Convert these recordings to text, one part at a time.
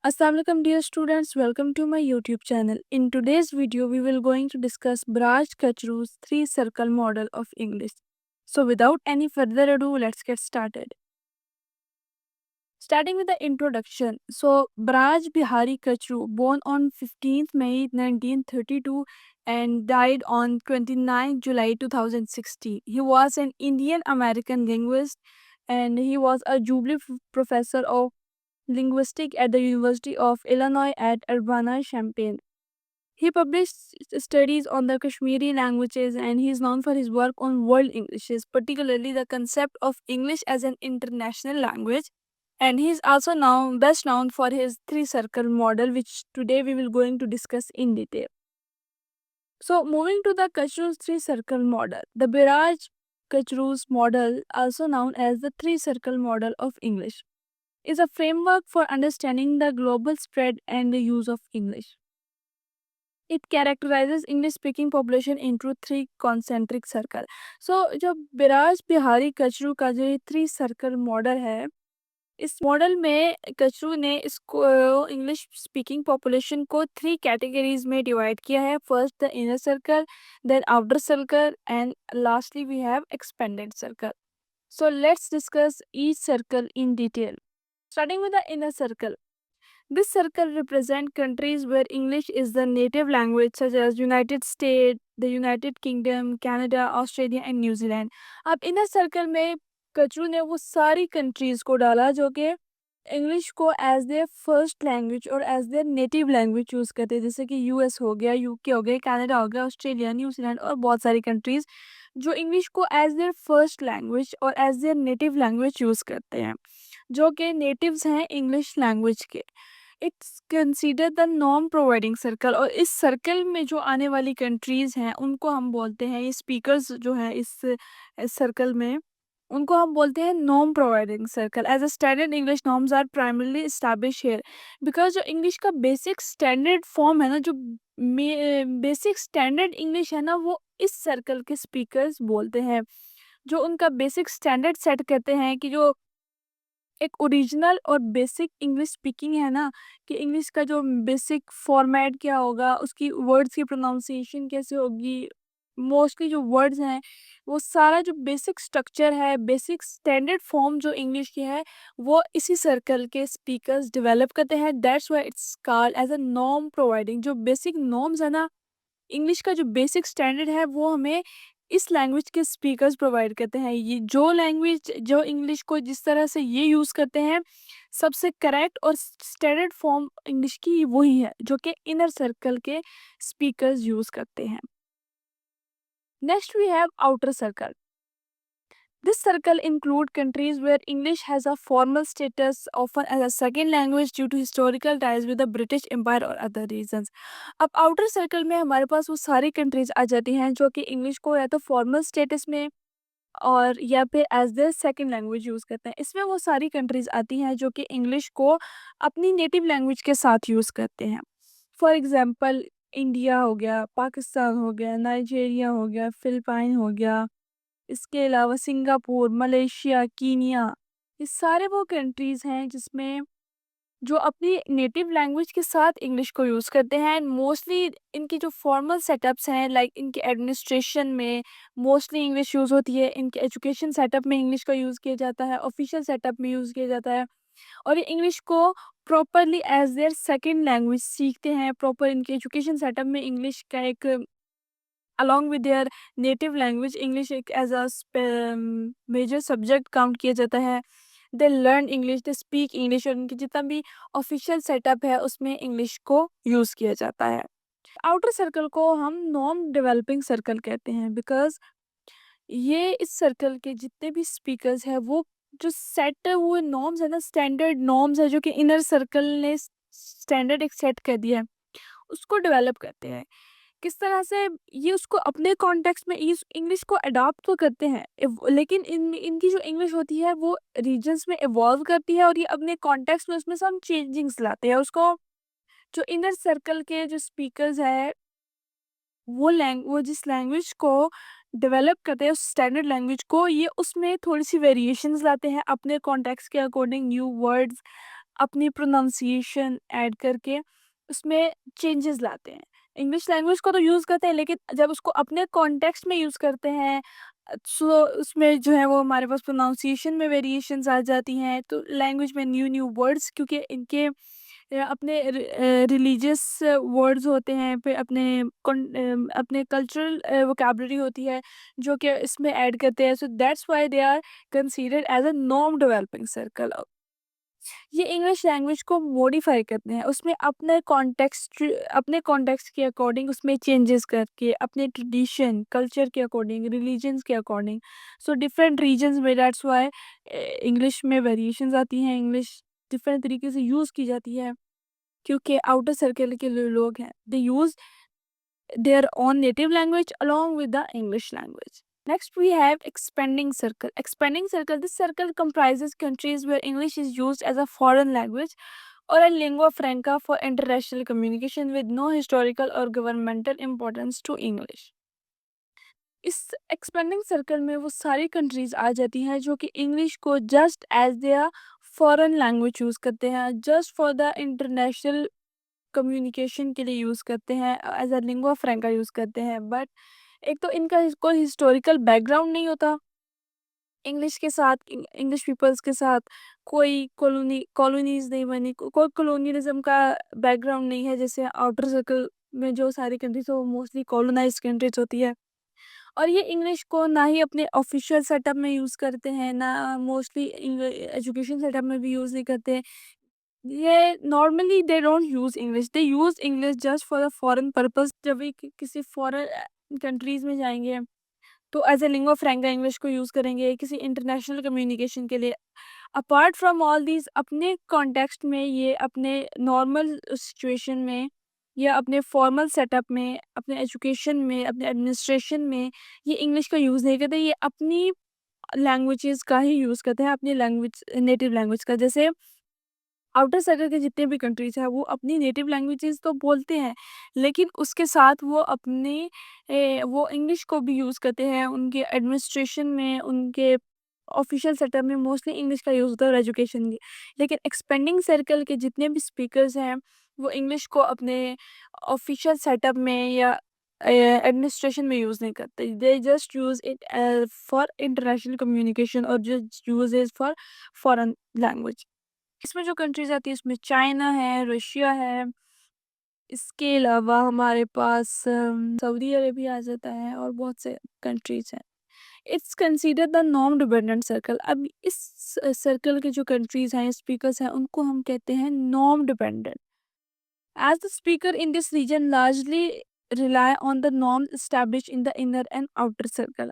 Assalamualaikum dear students, welcome to my YouTube channel. In today's video, we will going to discuss Braj Kachru's three circle model of English. So without any further ado, let's get started. Starting with the introduction. So Braj Bihari Kachru, born on 15th May 1932 and died on 29 July 2016. He was an Indian American linguist and he was a Jubilee Professor of Linguistics at the University of Illinois at Urbana-Champaign. He published studies on the Kashmiri languages and he is known for his work on world Englishes, particularly the concept of English as an international language. And he is also now best known for his three-circle model, which today we will going to discuss in detail. So moving to the Kachru's three-circle model, the Biraj Kachru's model, also known as the three-circle model of English, is a framework for understanding the global spread and the use of English. It characterizes English-speaking population into three concentric circle. So जो बिराज बिहारी कचरू का जो ये three circle model है, इस model में कचरू ने इसको English speaking population को थ्री कैटेगरीज में डिवाइड किया है. First the inner circle, then outer circle and lastly we have expanded circle. So let's discuss each circle in detail. Starting with the inner circle. This circle represents countries where English is the native language, such as United States, the United Kingdom, Canada, Australia and New Zealand. अब inner circle में कचरू ने वो सारी countries को डाला जो कि English को एज देयर फर्स्ट लैंग्वेज और as their native language choose करते हैं, जैसे कि यूएस हो गया, यूके हो गया, कनाडा हो गया, ऑस्ट्रेलिया, न्यूजीलैंड और बहुत सारी कंट्रीज जो इंग्लिश को एज देयर फर्स्ट लैंग्वेज और as their native language use करते हैं, जो कि नेटिव्स हैं इंग्लिश लैंग्वेज के. It's consider the norm providing circle, और इस सर्कल में जो आने वाली कंट्रीज हैं उनको हम बोलते हैं, ये स्पीकर्स जो हैं इस सर्कल में, उनको हम बोलते हैं norm providing circle. As a standard English norms are primarily establish here, because जो इंग्लिश का बेसिक स्टैंडर्ड फॉर्म है ना, जो बेसिक स्टैंडर्ड इंग्लिश है ना, वो इस सर्कल के स्पीकर्स बोलते हैं, जो उनका बेसिक स्टैंडर्ड सेट करते हैं कि जो एक ओरिजिनल और बेसिक इंग्लिश स्पीकिंग है ना, कि इंग्लिश का जो बेसिक फॉर्मेट क्या होगा, उसकी वर्ड्स की प्रोनाउंसिएशन कैसे होगी, मोस्टली जो वर्ड्स हैं वो सारा जो बेसिक स्ट्रक्चर है, बेसिक स्टैंडर्ड फॉर्म जो इंग्लिश की है, वो इसी सर्कल के स्पीकर्स डेवलप करते हैं. That's why it's called as a norm providing. जो बेसिक नॉर्म्स है ना, इंग्लिश का जो बेसिक स्टैंडर्ड है, वो हमें इस लैंग्वेज के स्पीकर्स प्रोवाइड करते हैं. ये जो लैंग्वेज जो इंग्लिश को जिस तरह से ये यूज़ करते हैं, सबसे करेक्ट और स्टैंडर्ड फॉर्म इंग्लिश की वही है जो कि इनर सर्कल के स्पीकर्स यूज़ करते हैं. Next we have outer circle. This circle includes countries where English has a formal status, often as a second language due to historical ties with the British Empire or other reasons. अब outer circle में हमारे पास वो सारी countries आ जाती हैं जो कि English को या तो फॉर्मल स्टेटस में और या फिर as the second language use करते हैं. इसमें वो सारी कंट्रीज आती हैं जो कि इंग्लिश को अपनी नेटिव लैंग्वेज के साथ यूज़ करते हैं. फॉर एग्जांपल इंडिया हो गया, पाकिस्तान हो गया, नाइजीरिया हो गया, फिलिपाइन हो गया, इसके अलावा सिंगापुर, मलेशिया, कीनिया, ये सारे वो कंट्रीज़ हैं जिसमें जो अपनी नेटिव लैंग्वेज के साथ इंग्लिश को यूज़ करते हैं. एंड मोस्टली इनकी जो फॉर्मल सेटअप्स हैं, लाइक इनके एडमिनिस्ट्रेशन में मोस्टली इंग्लिश यूज़ होती है, इनके एजुकेशन सेटअप में इंग्लिश का यूज़ किया जाता है, ऑफिशियल सेटअप में यूज़ किया जाता है, और ये इंग्लिश को properly as their second language सीखते हैं. प्रॉपर इनके एजुकेशन सेटअप में इंग्लिश का एक along with their native language English एक as a major subject count किया जाता है. They learn English, they speak English, और उनकी जितना भी ऑफिशियल सेटअप है उसमें इंग्लिश को यूज़ किया जाता है. आउटर सर्कल को हम नॉन डेवलपिंग सर्कल कहते हैं, बिकॉज ये इस सर्कल के जितने भी स्पीकर्स हैं वो जो सेट हुए नॉर्म्स है ना, स्टैंडर्ड नॉर्म्स है जो कि इनर सर्कल ने स्टैंडर्ड एक सेट कर दिया है, उसको डेवलप करते हैं. किस तरह से ये उसको अपने कॉन्टेक्स्ट में इस इंग्लिश को अडॉप्ट तो करते हैं, लेकिन इनकी जो इंग्लिश होती है वो रीजन्स में इवॉल्व करती है, और ये अपने कॉन्टेक्स्ट में उसमें सब चेंजिंग्स लाते हैं. उसको जो इनर सर्कल के जो स्पीकर्स है वो जिस लैंग्वेज को डेवलप करते हैं, उस स्टैंडर्ड लैंग्वेज को, ये उसमें थोड़ी सी वेरिएशंस लाते हैं अपने कॉन्टेक्स्ट के अकॉर्डिंग, न्यू वर्ड्स अपनी प्रोनाउंसिएशन ऐड करके उसमें चेंजेस लाते हैं। इंग्लिश लैंग्वेज को तो यूज़ करते हैं, लेकिन जब उसको अपने कॉन्टेक्स्ट में यूज़ करते हैं सो उसमें जो है वो हमारे पास प्रोनाउंसिएशन में वेरिएशंस आ जाती हैं, तो लैंग्वेज में न्यू न्यू वर्ड्स, क्योंकि इनके अपने रिलीजियस वर्ड्स होते हैं, फिर अपने कल्चरल वोकैबुलरी होती है जो कि इसमें ऐड करते हैं, so that's why they are considered as a non developing circle. ये इंग्लिश लैंग्वेज को मॉडिफाई करते हैं, उसमें अपने कॉन्टेक्स्ट के अकॉर्डिंग उसमें चेंजेस करके, अपने ट्रेडिशन कल्चर के अकॉर्डिंग, रिलीजन्स के अकॉर्डिंग, सो डिफरेंट रीजन्स में दैट्स व्हाई इंग्लिश में वेरिएशंस आती हैं, इंग्लिश डिफरेंट तरीके से यूज़ की जाती है, क्योंकि आउटर सर्कल के जो लोग हैं दे use their own native language along with the English language. Next, we have expanding circle. Expanding circle, this circle comprises countries where English is used as a foreign language or a lingua franca for international communication with no historical or governmental importance to English. इस expanding circle में वो सारी countries आ जाती हैं जो कि English को just as their foreign language use करते हैं, just for the international communication के लिए यूज़ करते हैं, as a lingua franca use करते हैं। बट एक तो इनका कोई हिस्टोरिकल बैकग्राउंड नहीं होता, इंग्लिश के साथ इंग्लिश पीपल्स के साथ कोई कॉलोनीज नहीं बनी, कोई कॉलोनियलिज्म का बैकग्राउंड नहीं है, जैसे आउटर सर्कल में जो सारी कंट्रीज वो मोस्टली कॉलोनाइज्ड कंट्रीज होती है। और ये इंग्लिश को ना ही अपने ऑफिशियल सेटअप में यूज़ करते हैं, ना मोस्टली एजुकेशन सेटअप में भी यूज़ नहीं करते। ये normally they don't use English, they use English just for a foreign purpose. जब भी किसी फॉरेन कंट्रीज में जाएंगे तो as a lingua franca English को यूज़ करेंगे किसी इंटरनेशनल कम्युनिकेशन के लिए। अपार्ट फ्रॉम ऑल दीज, अपने कॉन्टेक्स्ट में, ये अपने नॉर्मल सिचुएशन में या अपने फॉर्मल सेटअप में, अपने एजुकेशन में, अपने एडमिनिस्ट्रेशन में ये इंग्लिश का यूज़ नहीं करते, ये अपनी लैंग्वेजेस का ही यूज़ करते हैं, अपनी लैंग्वेज नेटिव लैंग्वेज का। जैसे आउटर सर्कल के जितने भी कंट्रीज़ हैं वो अपनी नेटिव लैंग्वेजेस तो बोलते हैं, लेकिन उसके साथ वो अपनी वो इंग्लिश को भी यूज़ करते हैं उनके एडमिनिस्ट्रेशन में, उनके ऑफिशियल सेटअप में मोस्टली इंग्लिश का यूज़ होता है और एजुकेशन में। लेकिन एक्सपेंडिंग सर्कल के जितने भी स्पीकर्स हैं वो इंग्लिश को अपने ऑफिशियल सेटअप में या एडमिनिस्ट्रेशन में यूज़ नहीं करते, they just use it for international communication और just use it for foreign language. इसमें जो कंट्रीज़ आती है उसमें चाइना है, रशिया है, इसके अलावा हमारे पास सऊदी अरेबिया आ जाता है और बहुत से कंट्रीज़ हैं। It's consider the non dependent circle. अब इस सर्कल के जो कंट्रीज़ हैं, स्पीकर्स हैं, उनको हम कहते हैं non dependent, as the speaker in this region largely rely on the norms established in the inner and outer circle.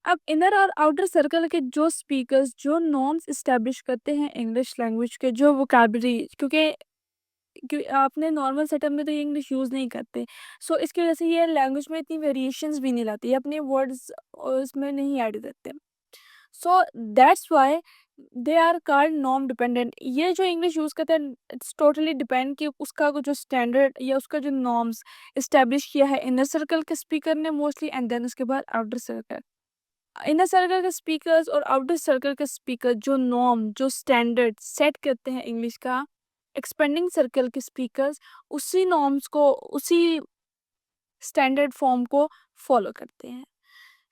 अब इनर और आउटर सर्कल के जो स्पीकर्स जो नॉर्म्स इस्टेब्लिश करते हैं इंग्लिश लैंग्वेज के, जो वोकैबुलरी, क्योंकि अपने नॉर्मल सेटअप में तो ये इंग्लिश यूज़ नहीं करते, सो इसकी वजह से ये लैंग्वेज में इतनी वेरिएशंस भी नहीं लाती, अपने वर्ड्स उसमें नहीं ऐड करते, so that's why they are called norm dependent. ये जो इंग्लिश यूज़ करते हैं इट्स टोटली डिपेंड कि उसका जो स्टैंडर्ड या उसका जो नॉर्म्स इस्टेब्लिश किया है इनर सर्कल के स्पीकर ने मोस्टली, एंड देन उसके बाद आउटर सर्कल। इनर सर्कल के स्पीकर्स और आउटर सर्कल के स्पीकर जो नॉर्म जो स्टैंडर्ड सेट करते हैं इंग्लिश का, एक्सपेंडिंग सर्कल के स्पीकर्स उसी नॉर्म्स को, उसी स्टैंडर्ड फॉर्म को फॉलो करते हैं।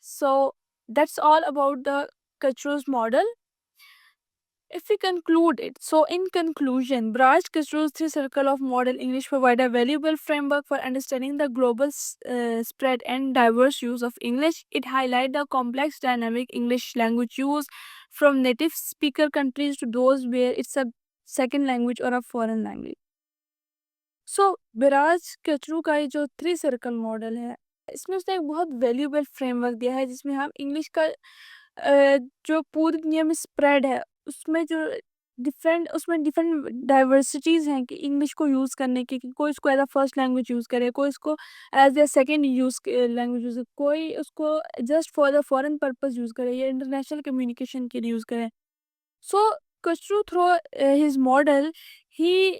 So that's all about the Kachru's model. If we conclude it, so in conclusion, Braj-Kachru's three circle of model English provide a valuable framework for understanding the global spread and diverse use of English. It highlights the complex dynamic English language use from native speaker countries to those where it's a second language or a foreign language. सो बिराज कचरू का ये जो three circle model है, इसमें उसने एक बहुत valuable framework दिया है जिसमें हम इंग्लिश का जो पूरी दुनिया में स्प्रेड है उसमें जो डिफरेंट डाइवर्सिटीज़ हैं कि इंग्लिश को यूज़ करने की, कि कोई इसको as a first language use करे, कोई इसको as a second use language use, कोई उसको just for the foreign purpose use करे या इंटरनेशनल कम्युनिकेशन के लिए यूज़ करे। So Kushru, through his model, he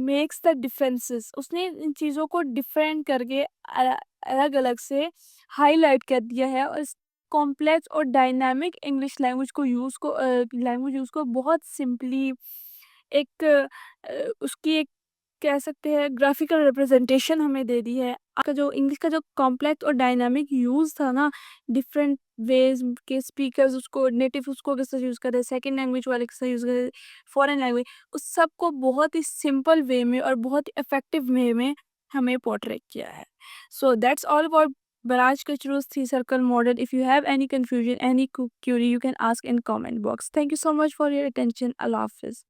makes the differences. उसने इन चीज़ों को डिफरेंट करके अलग अलग से हाईलाइट कर दिया है और इस कॉम्प्लेक्स और डायनामिक इंग्लिश लैंग्वेज यूज़ को बहुत सिंपली एक उसकी एक कह सकते हैं ग्राफिकल रिप्रेजेंटेशन हमें दे दी है। आपका जो इंग्लिश का जो कॉम्प्लेक्स और डायनामिक यूज़ था ना, डिफरेंट वेज के स्पीकर्स उसको नेटिव उसको कैसे यूज़ करे, सेकंड लैंग्वेज वाले कैसे यूज़ करे, फॉरेन लैंग्वेज, उस सब को बहुत ही सिंपल वे में और बहुत ही इफेक्टिव वे में हमें पोर्ट्रेट किया है। सो that's all about Baraj Kachru's three-circle model. If you have any confusion, any query, you can ask in comment box. Thank you so much for your attention. Allah Hafiz.